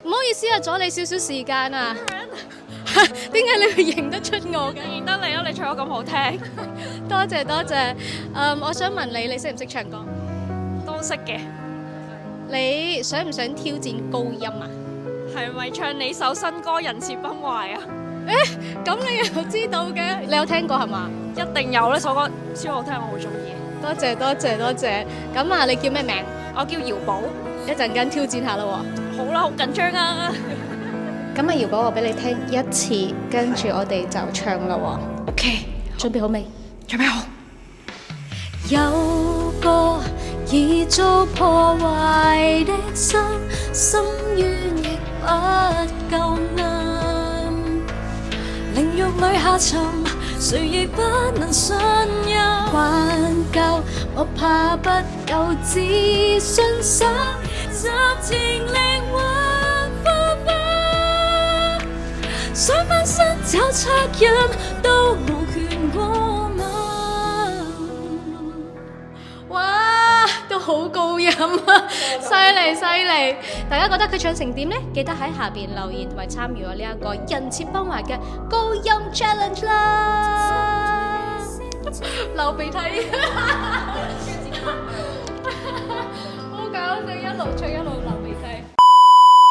唔好意思啊，阻你少少時間啊。點解你會認得出我嘅？認得你咯，你唱得咁好聽。多謝多謝。我想問你，你識唔識唱歌？都識嘅。你想唔想挑戰高音啊？係咪唱你首新歌《人設崩壞》啊？咁你又知道嘅？你有聽過係嘛？一定有呢首歌超好聽，我好中意。多謝多謝多謝。咁啊，你叫咩名？我叫姚寶。一陣間挑戰下啦喎。好啦，好緊張啊！咁啊，姚寶，我俾你聽一次，跟住我哋就唱啦喎。OK，準備好未？準備好。有個已遭破壞的心，深淵亦不夠暗，靈肉裏下沉，誰亦不能信任。還夠我怕不夠自信心，集情靈魂腐敗，想翻身找惻隱都無權過問。哇，都好高音啊，犀利犀利！大家覺得佢唱成點呢？記得喺下邊留言同埋參與我呢一個人設崩壞嘅高音 challenge 啦！流鼻涕，好搞笑，一路唱一路流。